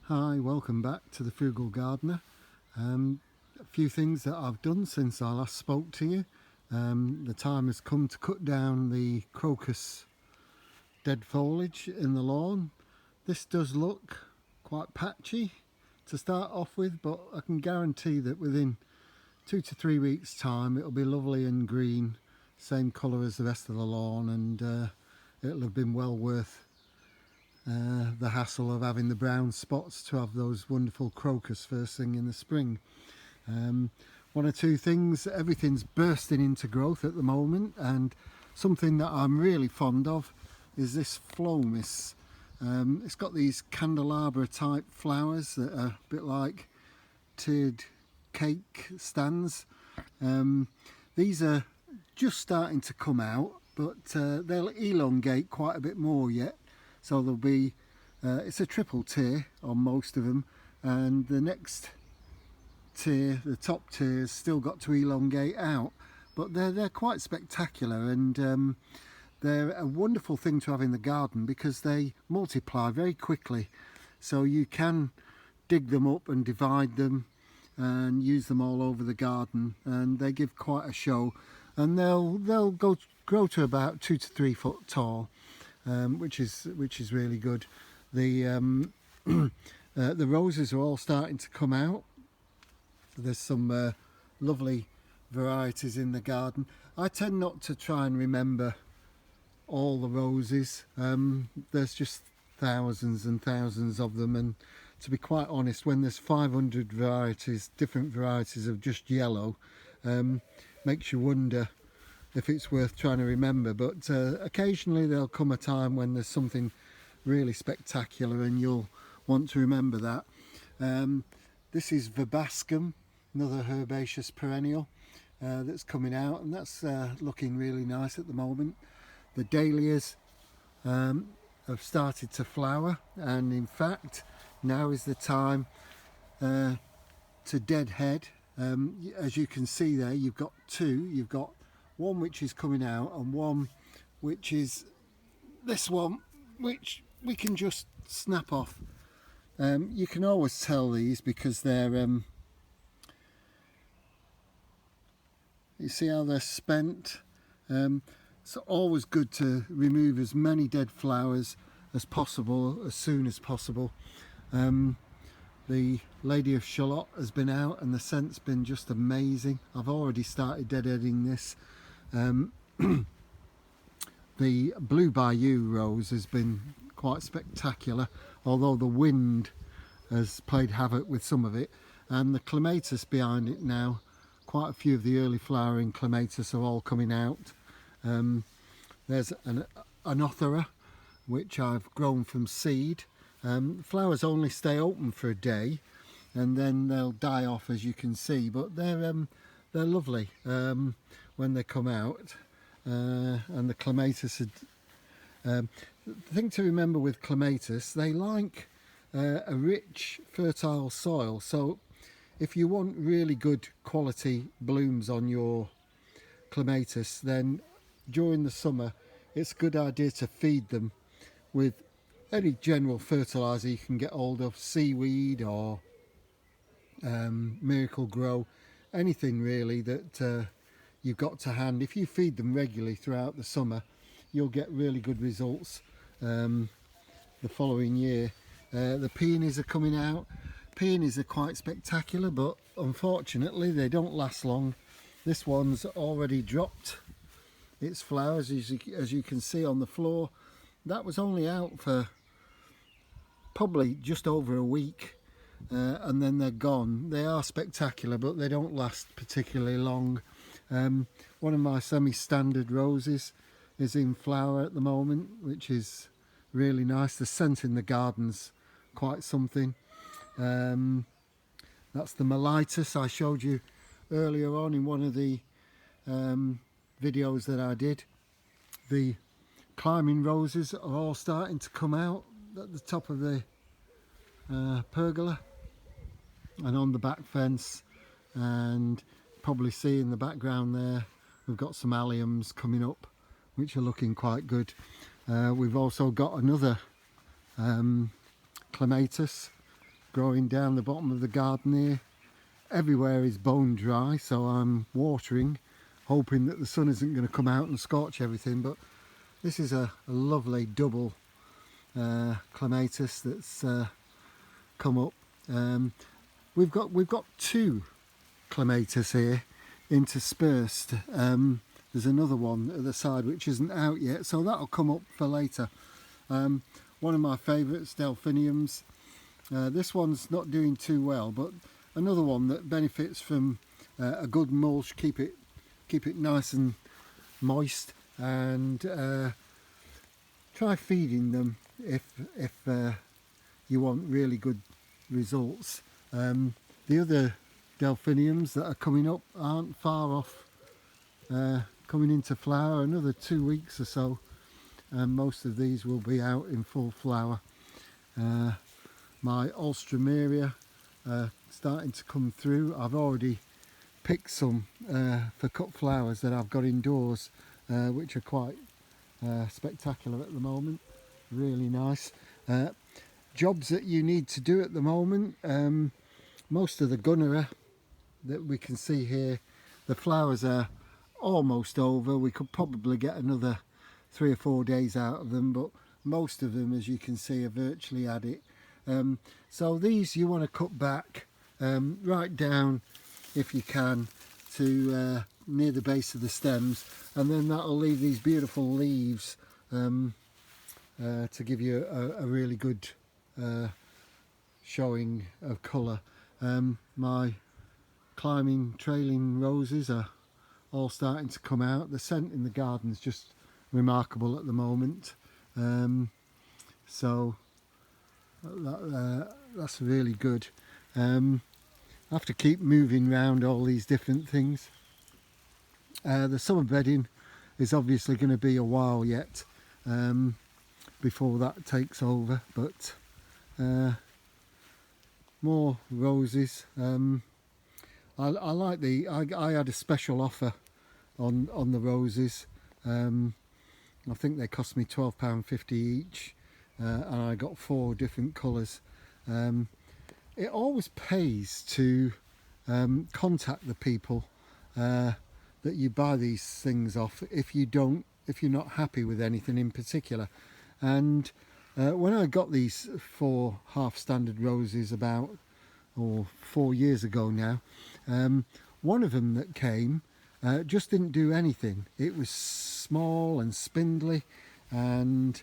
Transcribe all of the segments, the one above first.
Hi, welcome back to the Frugal Gardener. A few things that I've done since I last spoke to you. The time has come to cut down the crocus dead foliage in the lawn. This does look quite patchy to start off with, but I can guarantee that within 2 to 3 weeks time it'll be lovely and green, same colour as the rest of the lawn, and it'll have been well worth the hassle of having the brown spots to have those wonderful crocus first thing in the spring. One or two things, everything's bursting into growth at the moment, and something that I'm really fond of is this Phlomis. It's got these candelabra type flowers that are a bit like tiered cake stands. These are just starting to come out, but they'll elongate quite a bit more yet. So there'll be, it's a triple tier on most of them, and the next tier, the top tier, has still got to elongate out. But they're quite spectacular, and they're a wonderful thing to have in the garden because they multiply very quickly. So you can dig them up and divide them and use them all over the garden, and they give quite a show. And they'll grow to about 2 to 3 foot tall. Which is really good. The the roses are all starting to come out. There's some lovely varieties in the garden. I tend not to try and remember all the roses. There's just thousands and thousands of them, and to be quite honest, when there's 500 varieties, different varieties of just yellow, makes you wonder if it's worth trying to remember. But occasionally there'll come a time when there's something really spectacular and you'll want to remember that. This is Verbascum, another herbaceous perennial that's coming out, and that's looking really nice at the moment. The dahlias have started to flower, and in fact now is the time to deadhead. As you can see there, you've got two. You've got one which is coming out and one which is this one, which we can just snap off. You can always tell these because they're you see how they're spent. It's always good to remove as many dead flowers as possible as soon as possible. The Lady of Shalott has been out and the scent's been just amazing. I've already started deadheading this. The Blue Bayou rose has been quite spectacular, although the wind has played havoc with some of it. And the Climatus behind it now, quite a few of the early flowering Climatus are all coming out. There's an Oenothera, which I've grown from seed. Flowers only stay open for a day and then they'll die off, as you can see, but they're lovely when they come out. And the Climatus, the thing to remember with Climatus, they like a rich fertile soil, so if you want really good quality blooms on your Climatus, then during the summer it's a good idea to feed them with any general fertiliser you can get hold of, seaweed or Miracle Grow, anything really that you've got to hand. If you feed them regularly throughout the summer, you'll get really good results the following year. The peonies are coming out. Peonies are quite spectacular, but unfortunately they don't last long. This one's already dropped its flowers, as you can see on the floor. That was only out for probably just over a week, and then they're gone. They are spectacular, but they don't last particularly long. One of my semi-standard roses is in flower at the moment, which is really nice. The scent in the garden's quite something. That's the Mellitus I showed you earlier on in one of the videos that I did. The climbing roses are all starting to come out at the top of the pergola and on the back fence, and probably see in the background there we've got some alliums coming up which are looking quite good. We've also got another Climatus growing down the bottom of the garden here. Everywhere is bone dry, so I'm watering, hoping that the sun isn't going to come out and scorch everything. But this is a lovely double Climatus that's come up. We've got two Climatus here interspersed. There's another one at the side which isn't out yet, so that'll come up for later. One of my favourites, Delphiniums. This one's not doing too well, but another one that benefits from a good mulch, keep it nice and moist, and try feeding them if you want really good results. The other Delphiniums that are coming up aren't far off coming into flower. Another 2 weeks or so, and most of these will be out in full flower. My Alstroemeria starting to come through. I've already picked some for cut flowers that I've got indoors, which are quite spectacular at the moment. Really nice. Jobs that you need to do at the moment. Most of the Gunnera that we can see here, the flowers are almost over. We could probably get another 3 or 4 days out of them, but most of them, as you can see, are virtually at it. So these you want to cut back right down if you can to near the base of the stems, and then that'll leave these beautiful leaves to give you a really good showing of colour. My climbing trailing roses are all starting to come out. The scent in the garden is just remarkable at the moment, so that's really good. I have to keep moving around all these different things. The summer bedding is obviously going to be a while yet before that takes over, but more roses. I like I had a special offer on the roses. I think they cost me £12.50 each, and I got 4 different colours. It always pays to contact the people that you buy these things off if you're not happy with anything in particular. And when I got these 4 half standard roses about 4 years ago now, one of them that came just didn't do anything. It was small and spindly, and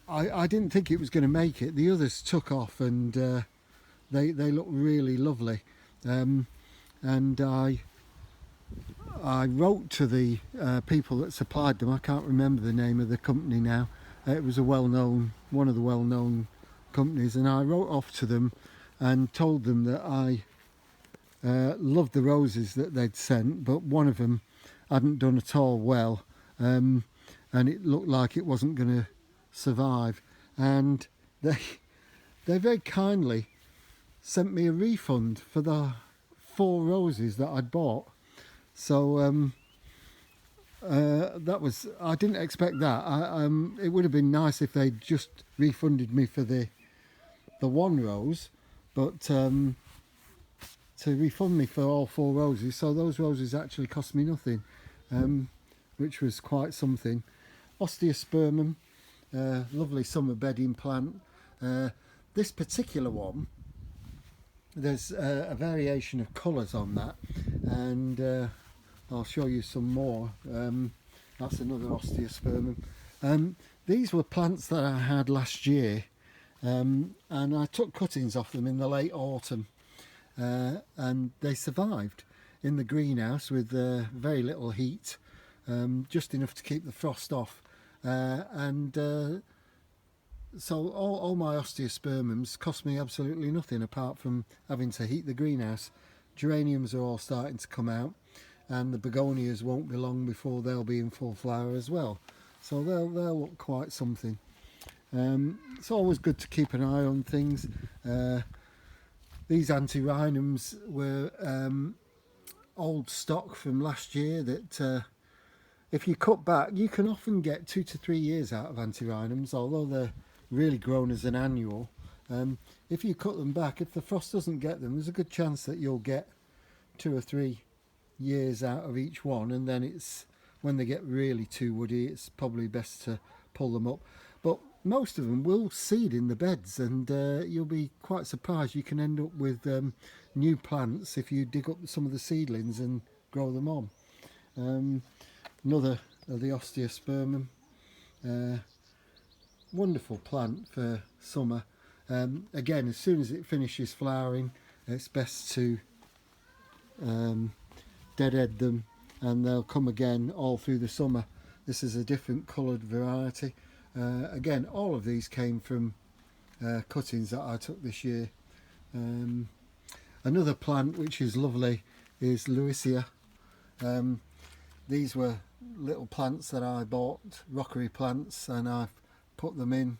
I didn't think it was going to make it. The others took off, and they look really lovely. And I wrote to the people that supplied them. I can't remember the name of the company now. It was one of the well-known companies, and I wrote off to them and told them that I loved the roses that they'd sent, but one of them hadn't done at all well, and it looked like it wasn't going to survive. And they very kindly sent me a refund for the 4 roses that I'd bought. So that was, I didn't expect that. It would have been nice if they'd just refunded me for the 1 rose, but to refund me for all 4 roses, so those roses actually cost me nothing, which was quite something. Osteospermum, lovely summer bedding plant. This particular one, there's a variation of colours on that, and I'll show you some more. That's another Osteospermum. These were plants that I had last year, and I took cuttings off them in the late autumn, and they survived in the greenhouse with very little heat, just enough to keep the frost off, so all my Osteospermums cost me absolutely nothing apart from having to heat the greenhouse. Geraniums are all starting to come out, and the begonias won't be long before they'll be in full flower as well, so they'll look quite something. It's always good to keep an eye on things. These antirrhinums were old stock from last year that if you cut back, you can often get 2 to 3 years out of antirrhinums, although they're really grown as an annual. If you cut them back, if the frost doesn't get them, there's a good chance that you'll get 2 or 3 years out of each one, and then it's when they get really too woody, it's probably best to pull them up. But most of them will seed in the beds, and you'll be quite surprised. You can end up with new plants if you dig up some of the seedlings and grow them on. Another of the Osteospermum, wonderful plant for summer. Again, as soon as it finishes flowering, it's best to deadhead them, and they'll come again all through the summer. This is a different coloured variety. Again, all of these came from cuttings that I took this year. Another plant which is lovely is Lewisia. These were little plants that I bought, rockery plants, and I've put them in,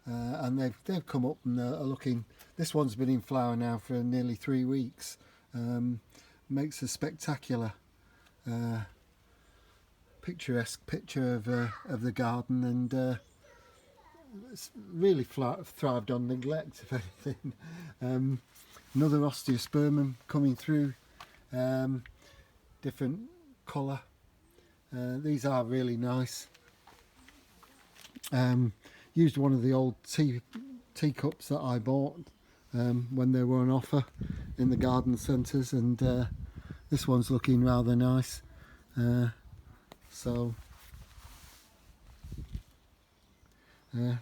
and they've come up and are looking. This one's been in flower now for nearly 3 weeks. Makes a spectacular picturesque picture of the garden, and it's really thrived on neglect, if anything. Another Osteospermum coming through, different colour. These are really nice. Used one of the old teacups that I bought when they were on offer in the garden centres, and this one's looking rather nice.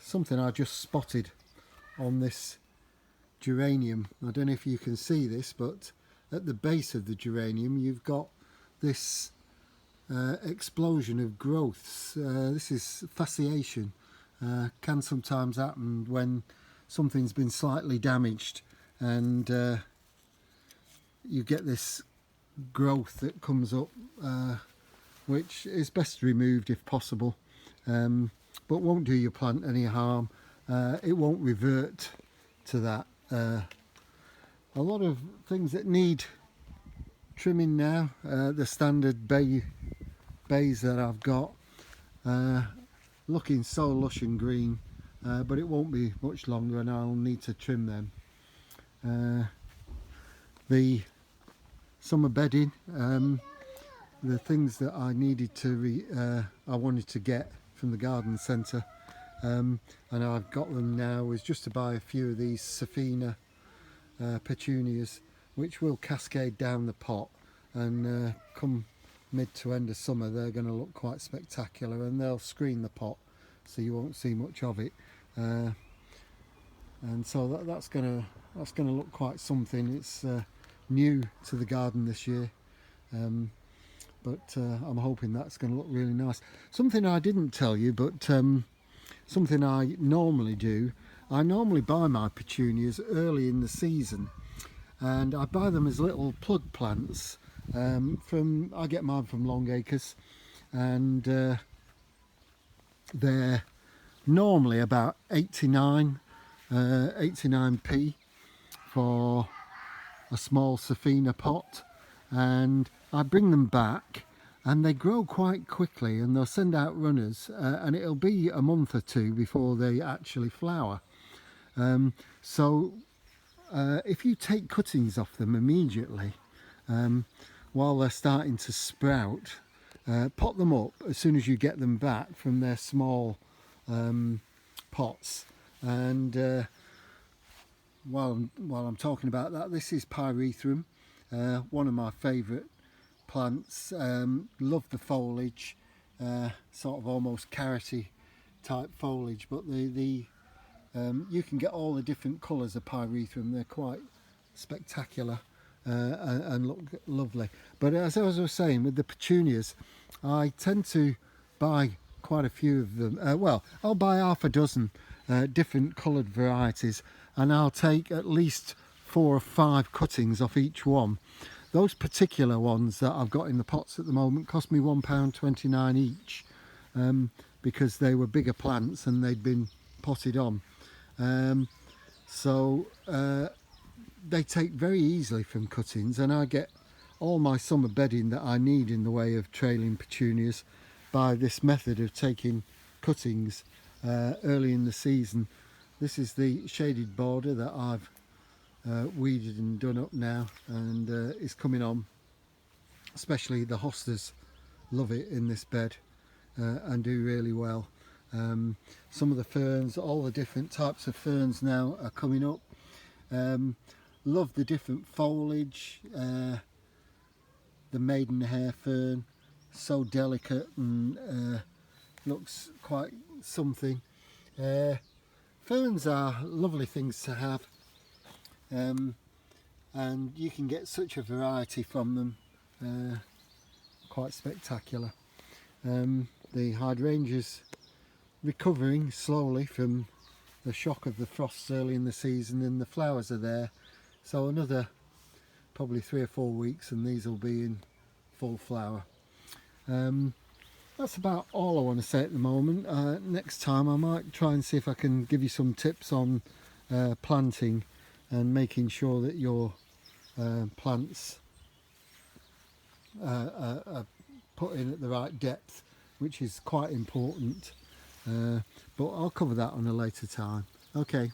Something I just spotted on this geranium. I don't know if you can see this, but at the base of the geranium you've got this explosion of growths. This is fasciation. Can sometimes happen when something's been slightly damaged, and you get this growth that comes up, which is best removed if possible, but won't do your plant any harm. It won't revert to that. A lot of things that need trimming now, the standard bays that I've got, looking so lush and green, but it won't be much longer and I'll need to trim them. The summer bedding, the things that I needed to I wanted to get from the garden centre, and I've got them now, is just to buy a few of these Safina petunias, which will cascade down the pot, and come mid to end of summer they're going to look quite spectacular, and they'll screen the pot so you won't see much of it, and so that's going to look quite something. It's new to the garden this year, but I'm hoping that's going to look really nice. Something I didn't tell you, but something I normally do, I normally buy my petunias early in the season, and I buy them as little plug plants. I get mine from Long Acres, and they're normally about 89p for a small Safina pot, and I bring them back and they grow quite quickly, and they'll send out runners, and it'll be a month or two before they actually flower. So if you take cuttings off them immediately while they're starting to sprout, pot them up as soon as you get them back from their small pots. And while I'm talking about that, this is Pyrethrum, one of my favourite plants. Love the foliage, sort of almost carroty type foliage, but you can get all the different colours of Pyrethrum. They're quite spectacular and look lovely. But as I was saying, with the petunias, I tend to buy quite a few of them. Well, I'll buy half a dozen different coloured varieties, and I'll take at least 4 or 5 cuttings off each one. Those particular ones that I've got in the pots at the moment cost me £1.29 each, because they were bigger plants and they'd been potted on. So they take very easily from cuttings, and I get all my summer bedding that I need in the way of trailing petunias by this method of taking cuttings early in the season. This is the shaded border that I've weeded and done up now, and it's coming on. Especially the hostas love it in this bed and do really well. Some of the ferns, all the different types of ferns now are coming up. Love the different foliage. The maidenhair fern, so delicate and looks quite something. Ferns are lovely things to have, and you can get such a variety from them, quite spectacular. The hydrangeas recovering slowly from the shock of the frosts early in the season, and the flowers are there, so another probably 3 or 4 weeks and these will be in full flower. That's about all I want to say at the moment. Next time I might try and see if I can give you some tips on planting and making sure that your plants are put in at the right depth, which is quite important, but I'll cover that on a later time. Okay,